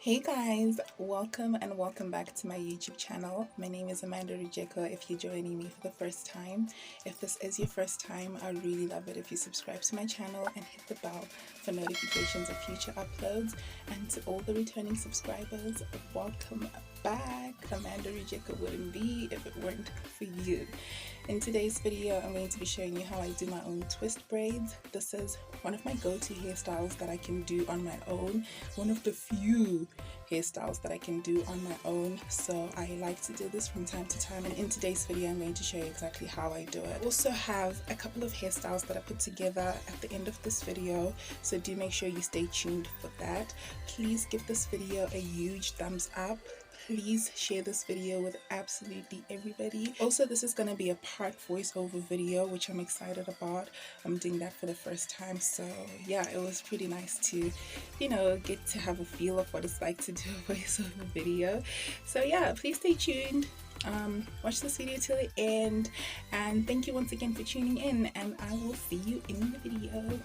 Hey guys, welcome and welcome back to my YouTube channel. My name is Amandarujeko if you're joining me for the first time. If this is your first time, I'd really love it if you subscribe to my channel and hit the bell for notifications of future uploads. And to all the returning subscribers, welcome back. Amandarujeko wouldn't be if it weren't for you. In today's video, I'm going to be showing you how I do my own twist braids. This is one of my go-to hairstyles that I can do on my own. One of the few hairstyles that I can do on my own. So I like to do this from time to time. And in today's video, I'm going to show you exactly how I do it. I also have a couple of hairstyles that I put together at the end of this video. So do make sure you stay tuned for that. Please give this video a huge thumbs up. Please share this video with absolutely everybody. Also, this is going to be a part voiceover video, which I'm excited about. I'm doing that for the first time. So yeah, it was pretty nice to, get to have a feel of what it's like to do a voiceover video. So yeah, please stay tuned. Watch this video till the end. And thank you once again for tuning in. And I will see you in the video.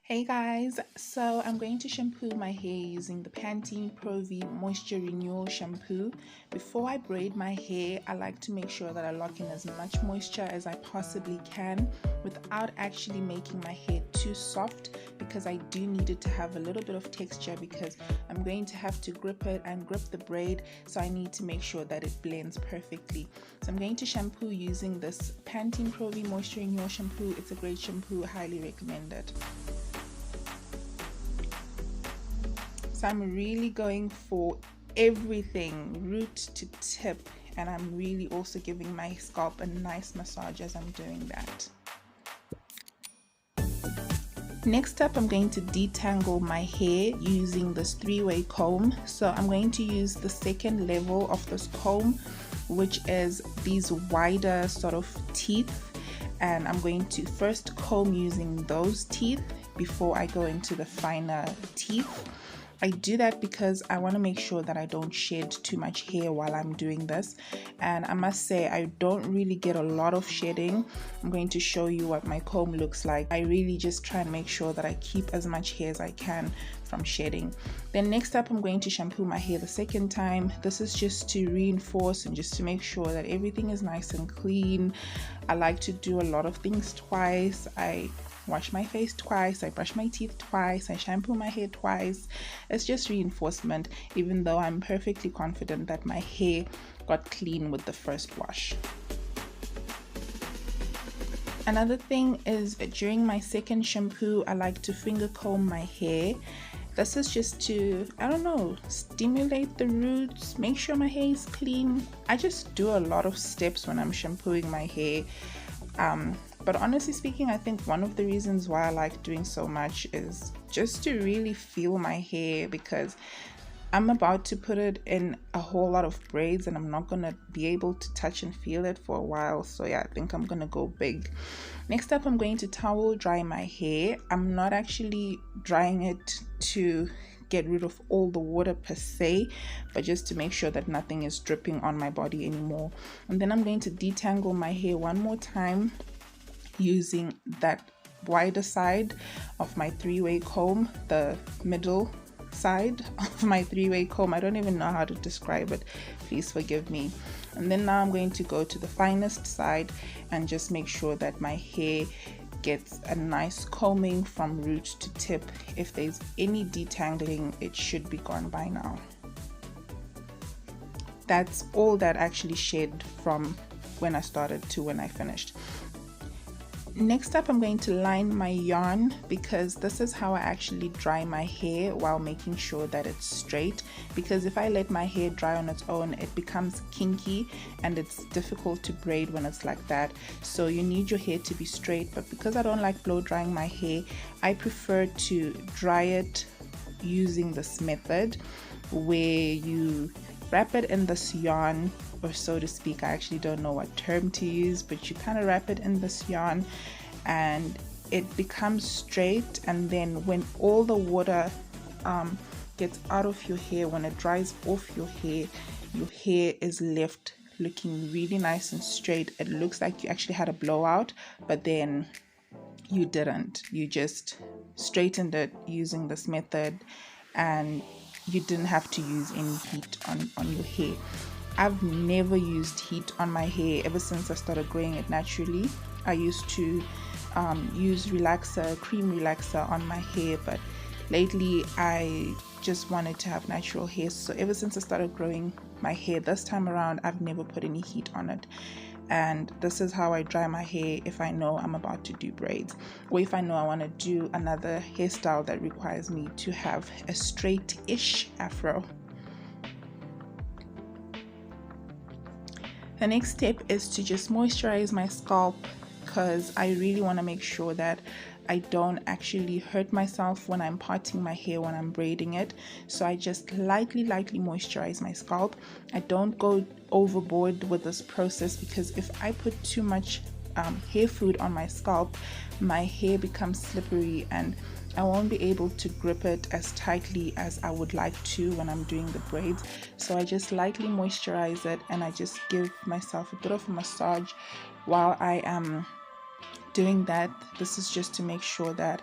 Hey guys, so I'm going to shampoo my hair using the Pantene Pro V Moisture Renewal Shampoo. Before I braid my hair, I like to make sure that I lock in as much moisture as I possibly can without actually making my hair too soft, because I do need it to have a little bit of texture because I'm going to have to grip it and grip the braid, so I need to make sure that it blends perfectly. So I'm going to shampoo using this Pantene Pro V Moisture Renewal Shampoo. It's a great shampoo, highly recommend it. So I'm really going for everything, root to tip, and I'm really also giving my scalp a nice massage as I'm doing that. Next up, I'm going to detangle my hair using this three-way comb. So I'm going to use the second level of this comb, which is these wider sort of teeth, and I'm going to first comb using those teeth before I go into the finer teeth. I do that because I want to make sure that I don't shed too much hair while I'm doing this, and I must say I don't really get a lot of shedding. I'm going to show you what my comb looks like. I really just try and make sure that I keep as much hair as I can from shedding. Then next up, I'm going to shampoo my hair the second time. This is just to reinforce and just to make sure that everything is nice and clean. I like to do a lot of things twice. I wash my face twice, I brush my teeth twice, I shampoo my hair twice. It's just reinforcement, even though I'm perfectly confident that my hair got clean with the first wash. Another thing is, during my second shampoo, I like to finger comb my hair. This is just to, stimulate the roots, make sure my hair is clean. I just do a lot of steps when I'm shampooing my hair. But honestly speaking, I think one of the reasons why I like doing so much is just to really feel my hair, because I'm about to put it in a whole lot of braids and I'm not going to be able to touch and feel it for a while. So yeah, I think I'm going to go big. Next up, I'm going to towel dry my hair. I'm not actually drying it to get rid of all the water per se, but just to make sure that nothing is dripping on my body anymore. And then I'm going to detangle my hair one more time using that wider side of my three-way comb, the middle side of my three-way comb. I don't even know how to describe it, please forgive me. And then now I'm going to go to the finest side and just make sure that my hair gets a nice combing from root to tip. If there's any detangling, it should be gone by now. That's all that actually shed from when I started to when I finished. Next up, I'm going to line my yarn, because this is how I actually dry my hair while making sure that it's straight, because if I let my hair dry on its own, it becomes kinky and it's difficult to braid when it's like that. So you need your hair to be straight, but because I don't like blow drying my hair, I prefer to dry it using this method where you wrap it in this yarn, or so to speak. I actually don't know what term to use, but you kind of wrap it in this yarn and it becomes straight. And then when all the water gets out of your hair, when it dries off your hair is left looking really nice and straight. It looks like you actually had a blowout, but then you didn't. You just straightened it using this method, and you didn't have to use any heat on your hair. I've never used heat on my hair ever since I started growing it naturally. I used to use relaxer, cream relaxer on my hair, but lately I just wanted to have natural hair. So ever since I started growing my hair this time around, I've never put any heat on it. And this is how I dry my hair if I know I'm about to do braids, or if I know I want to do another hairstyle that requires me to have a straight-ish afro. The next step is to just moisturize my scalp, because I really want to make sure that I don't actually hurt myself when I'm parting my hair, when I'm braiding it. So I just lightly moisturize my scalp. I don't go overboard with this process, because if I put too much hair food on my scalp, my hair becomes slippery and I won't be able to grip it as tightly as I would like to when I'm doing the braids. So I just lightly moisturize it, and I just give myself a bit of a massage while I am doing that. This is just to make sure that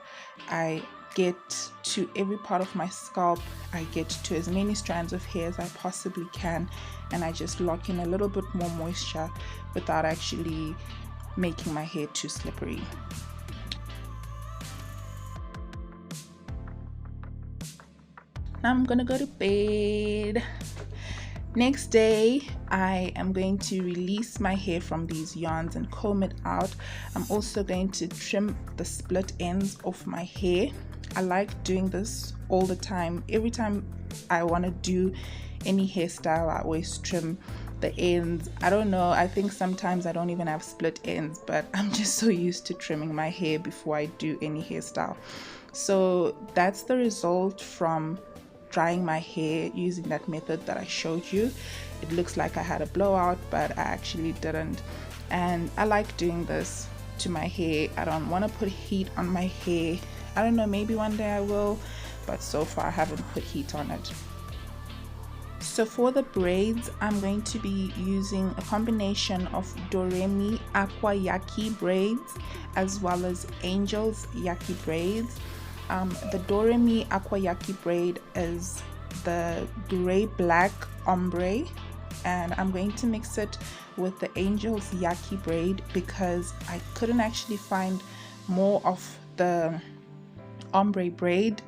I get to every part of my scalp, I get to as many strands of hair as I possibly can, and I just lock in a little bit more moisture without actually making my hair too slippery. Now I'm gonna go to bed. Next day, I am going to release my hair from these yarns and comb it out. I'm also going to trim the split ends of my hair. I like doing this all the time. Every time I want to do any hairstyle, I always trim the ends. I don't know, I think sometimes I don't even have split ends, but I'm just so used to trimming my hair before I do any hairstyle. So that's the result from drying my hair using that method that I showed you. It looks like I had a blowout, but I actually didn't. And I like doing this to my hair. I don't want to put heat on my hair. I don't know, maybe one day I will, but so far I haven't put heat on it. So for the braids, I'm going to be using a combination of Doremi Aqua Yaki braids as well as Angel's Yaki braids. The Doremi Aqua Yaki braid is the gray black ombre, and I'm going to mix it with the Angel's Yaki braid because I couldn't actually find more of the ombre braid.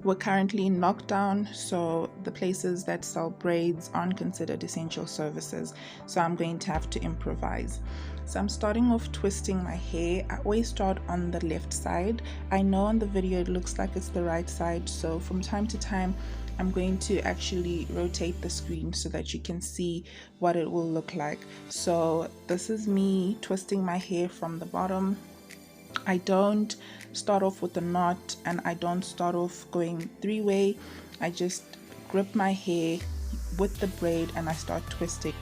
We're currently in lockdown, so the places that sell braids aren't considered essential services, so I'm going to have to improvise. So I'm starting off twisting my hair. I always start on the left side. I know on the video it looks like it's the right side, so from time to time I'm going to actually rotate the screen so that you can see what it will look like. So this is me twisting my hair from the bottom. I don't start off with a knot, and I don't start off going three-way. I just grip my hair with the braid and I start twisting.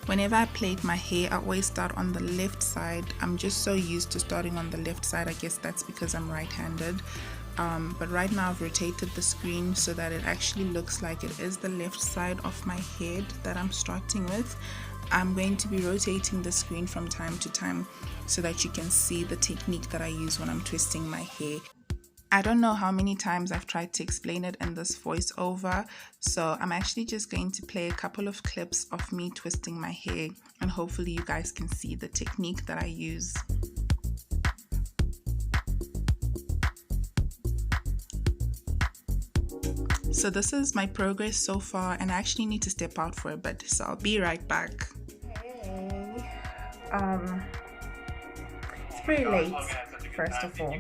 Whenever I plait my hair, I always start on the left side. I'm just so used to starting on the left side. I guess that's because I'm right-handed. But right now I've rotated the screen so that it actually looks like it is the left side of my head that I'm starting with. I'm going to be rotating the screen from time to time so that you can see the technique that I use when I'm twisting my hair. I don't know how many times I've tried to explain it in this voiceover, so I'm actually just going to play a couple of clips of me twisting my hair, and hopefully you guys can see the technique that I use. So this is my progress so far, and I actually need to step out for a bit, so I'll be right back. Hey, it's pretty late, first of all.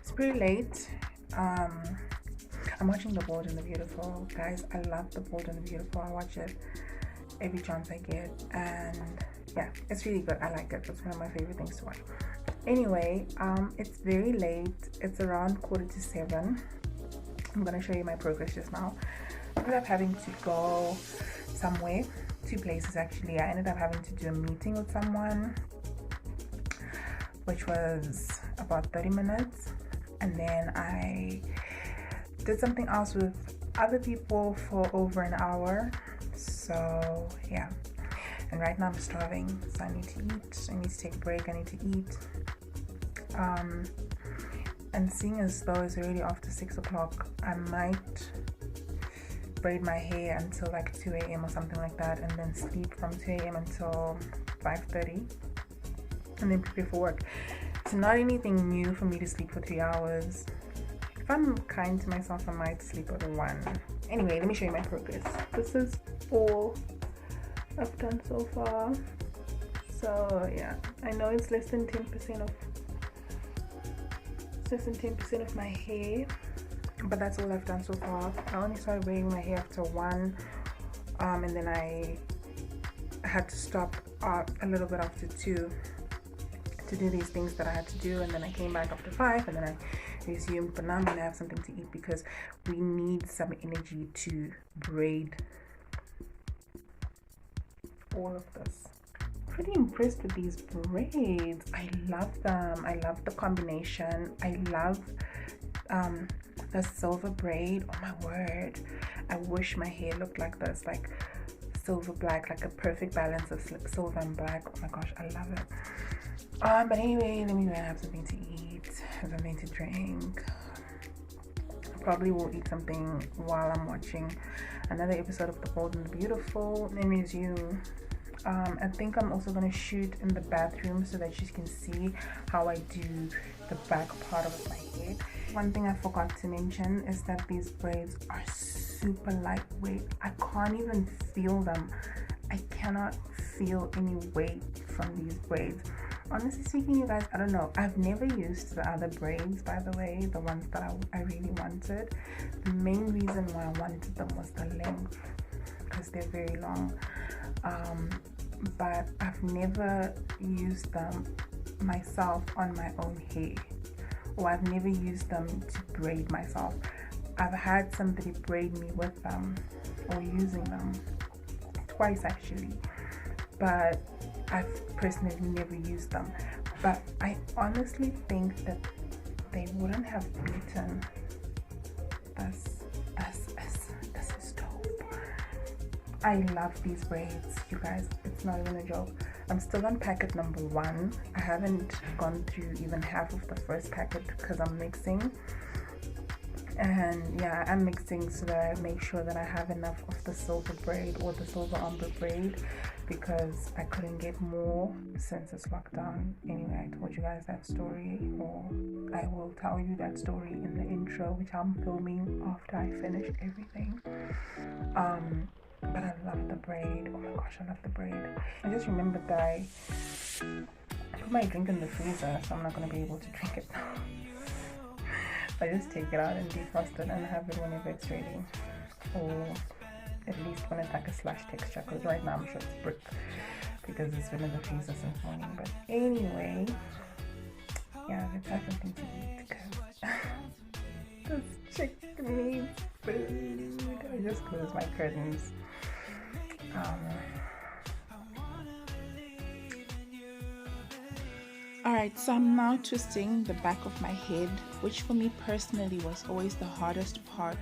It's pretty late. I'm watching The Bold and the Beautiful. Guys, I love The Bold and the Beautiful. I watch it every chance I get, and yeah, it's really good. I like it. It's one of my favorite things to watch. Anyway, it's very late. It's around 7:15. I'm gonna show you my progress just now. I ended up having to go somewhere, 2 places actually. I ended up having to do a meeting with someone, which was about 30 minutes, and then I did something else with other people for over an hour. So yeah, and right now I'm starving, so I need to eat. I need to take a break. I need to eat. And seeing as though it's already after 6 o'clock, I might braid my hair until like 2 a.m. or something like that, and then sleep from 2 a.m. until 5:30, and then prepare for work. So not anything new for me to sleep for 3 hours. If I'm kind to myself, I might sleep at 1. Anyway, let me show you my progress. This is all I've done so far. So yeah, I know it's less than 10% of my hair, but that's all I've done so far. I only started braiding my hair after 1, and then I had to stop a little bit after 2 to do these things that I had to do, and then I came back after 5, and then I resumed. But now I'm gonna have something to eat because we need some energy to braid all of this. Pretty impressed with these braids. I love them. I love the combination. I love the silver braid. Oh my word, I wish my hair looked like this, like silver black, like a perfect balance of silver and black. Oh my gosh, I love it. But anyway, let me go and have something to eat, something to drink. Probably will eat something while I'm watching another episode of The Bold and the Beautiful, and resume. I think I'm also going to shoot in the bathroom so that you can see how I do the back part of my head. One thing I forgot to mention is that these braids are super lightweight. I can't even feel them. I cannot feel any weight from these braids. Honestly speaking, you guys, I don't know. I've never used the other braids, by the way, the ones that I really wanted. The main reason why I wanted them was the length, because they're very long. But I've never used them myself on my own hair, or I've never used them to braid myself. I've had somebody braid me with them or using them twice actually, but I've personally never used them. But I honestly think that they wouldn't have beaten this is dope. I love these braids, you guys. It's not even a joke. I'm still on packet number 1. I haven't gone through even half of the first packet because I'm mixing. And yeah, I'm mixing so that I make sure that I have enough of the silver braid or the silver umber braid, because I couldn't get more since it's lockdown. Anyway, I told you guys that story, or I will tell you that story in the intro, which I'm filming after I finished everything. But I love the braid. Oh my gosh, I love the braid. I just remembered that I put my drink in the freezer, so I'm not going to be able to drink it now. I just take it out and defrost it and have it whenever it's ready, or at least when it's like a slush texture, because right now I'm sure it's brick because it's been in the freezer since morning. But anyway, yeah, let's have something to eat because this chick needs food. I just closed my curtains. Alright, so I'm now twisting the back of my head, which for me personally was always the hardest part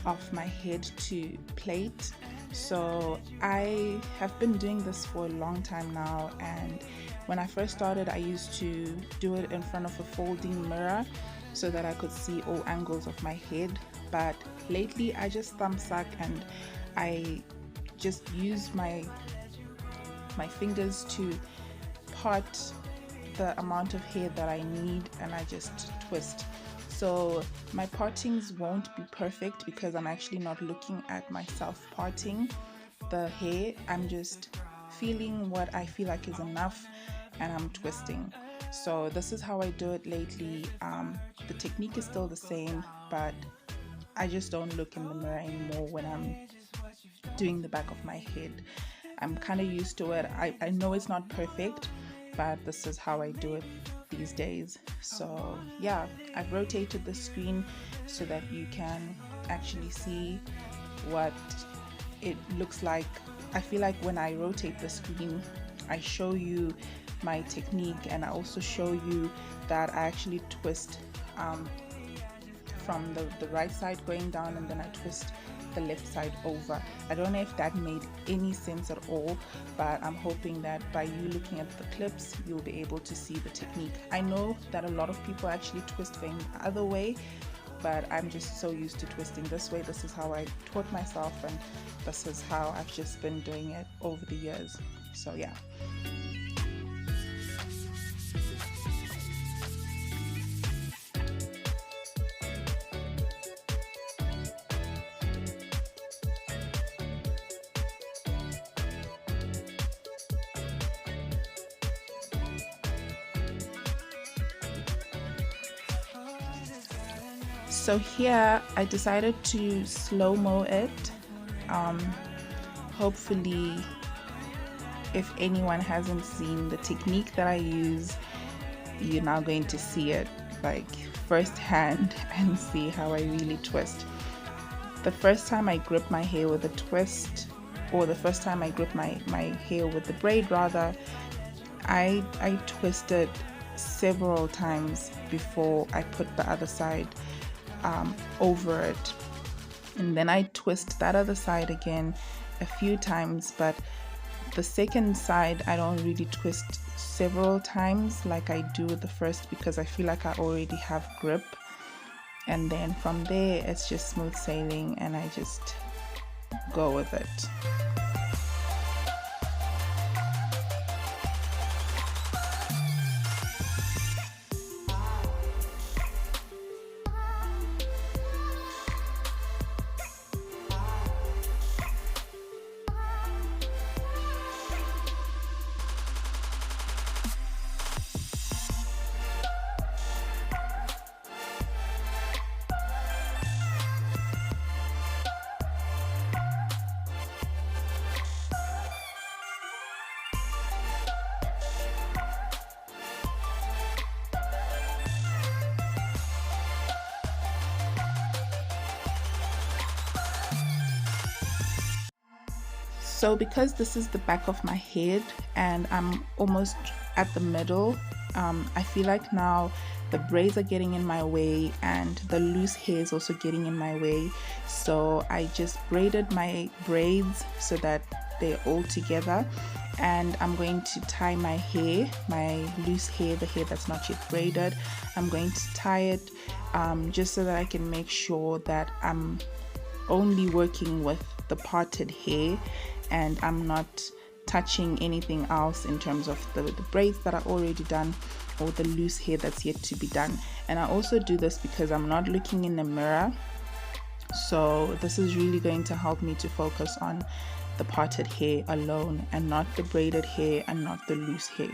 of my head to plait. So I have been doing this for a long time now, and when I first started I used to do it in front of a folding mirror so that I could see all angles of my head. But lately I just thumbsuck and I just use my fingers to part the amount of hair that I need, and I just twist. So my partings won't be perfect because I'm actually not looking at myself parting the hair. I'm just feeling what I feel like is enough and I'm twisting. So this is how I do it lately. The technique is still the same, but I just don't look in the mirror anymore when I'm doing the back of my head. I'm kind of used to it. I know it's not perfect, but this is how I do it these days. So yeah, I've rotated the screen so that you can actually see what it looks like. I feel like when I rotate the screen, I show you my technique, and I also show you that I actually twist from the right side going down, and then I twist the left side over. I don't know if that made any sense at all, but I'm hoping that by you looking at the clips, you'll be able to see the technique. I know that a lot of people actually twist things the other way, but I'm just so used to twisting this way. This is how I taught myself, and this is how I've just been doing it over the years. So yeah. So here I decided to slow-mo it. Hopefully, if anyone hasn't seen the technique that I use, you're now going to see it like firsthand and see how I really twist. The first time I grip my hair with a twist, or the first time I grip my hair with the braid rather, I twisted several times before I put the other side over it, and then I twist that other side again a few times, but the second side I don't really twist several times like I do with the first, because I feel like I already have grip, and then from there it's just smooth sailing and I just go with it. So because this is the back of my head and I'm almost at the middle, I feel like now the braids are getting in my way and the loose hair is also getting in my way. So I just braided my braids so that they're all together, and I'm going to tie my hair, my loose hair, the hair that's not yet braided. I'm going to tie it just so that I can make sure that I'm only working with the parted hair and I'm not touching anything else in terms of the braids that are already done or the loose hair that's yet to be done. And I also do this because I'm not looking in the mirror, so this is really going to help me to focus on the parted hair alone and not the braided hair and not the loose hair.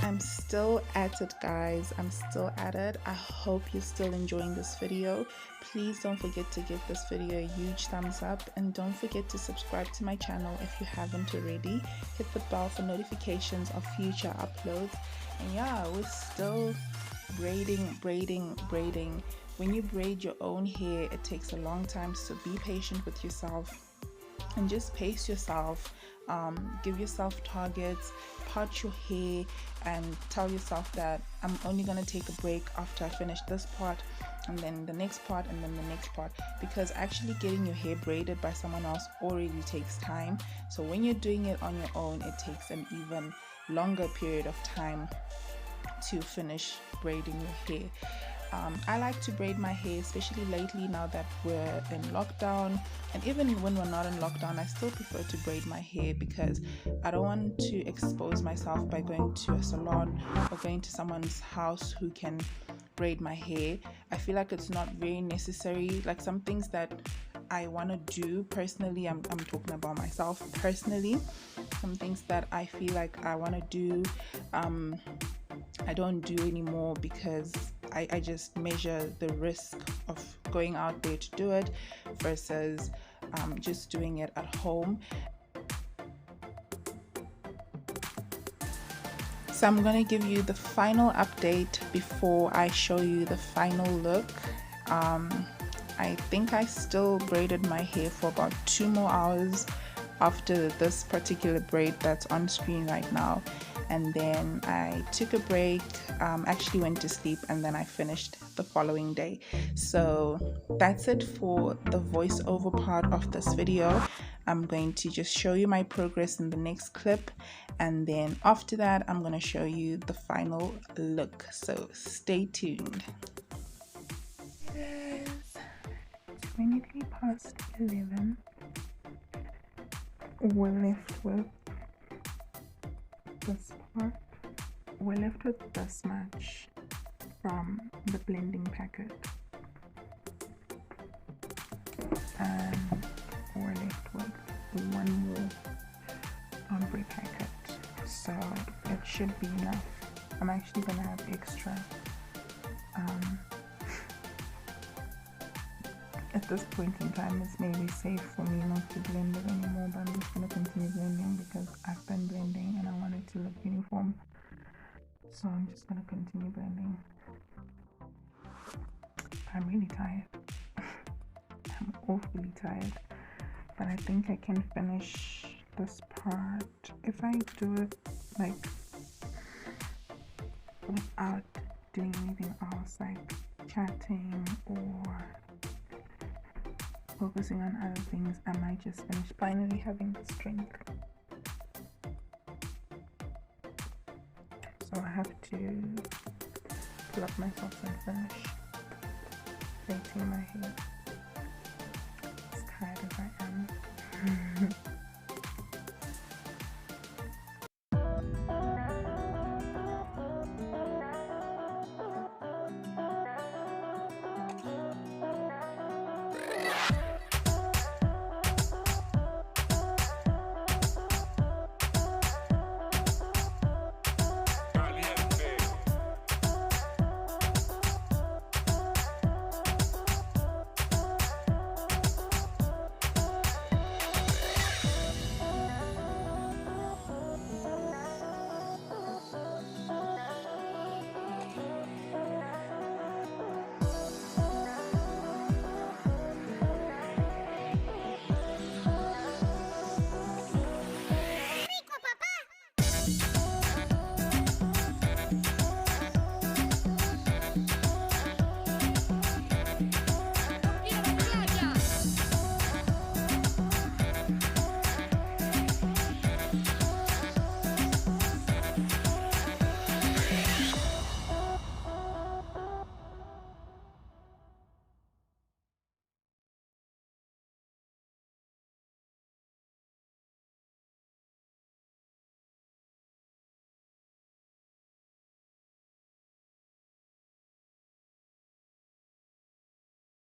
I'm still at it, guys. I'm still at it. I hope you're still enjoying this video. Please don't forget to give this video a huge thumbs up, and don't forget to subscribe to my channel if you haven't already. Hit the bell for notifications of future uploads. And yeah, we're still braiding. When you braid your own hair, it takes a long time, so be patient with yourself and just pace yourself. Give yourself targets, part your hair, and tell yourself that I'm only going to take a break after I finish this part, and then the next part, and then the next part, because actually getting your hair braided by someone else already takes time. So when you're doing it on your own, it takes an even longer period of time to finish braiding your hair. I like to braid my hair, especially lately now that we're in lockdown, and even when we're not in lockdown, I still prefer to braid my hair because I don't want to expose myself by going to a salon or going to someone's house who can braid my hair. I feel like it's not very necessary. Like some things that I want to do personally, I'm talking about myself personally, some things that I feel like I want to do, I don't do anymore because I just measure the risk of going out there to do it versus just doing it at home. So I'm going to give you the final update before I show you the final look. I think I still braided my hair for about 2 more hours after this particular braid that's on screen right now, and then I took a break, actually went to sleep, and then I finished the following day. So that's it for the voiceover part of this video. I'm going to just show you my progress in the next clip, and then after that I'm going to show you the final look, so stay tuned. It is 20 past 11. We're left with this part. We're left with this much from the blending packet, and we're left with one more ombre packet, so it should be enough. I'm actually gonna have extra. At this point in time, it's maybe safe for me not to blend it anymore, but I'm just going to continue blending because I've been blending and I want it to look uniform. So I'm just going to continue blending. I'm really tired. I'm awfully tired, but I think I can finish this part if I do it like without doing anything else, like chatting or focusing on other things. I might just finish. Finally having the strength, so I have to pull up my socks and finish plaiting my hair, as tired as I am.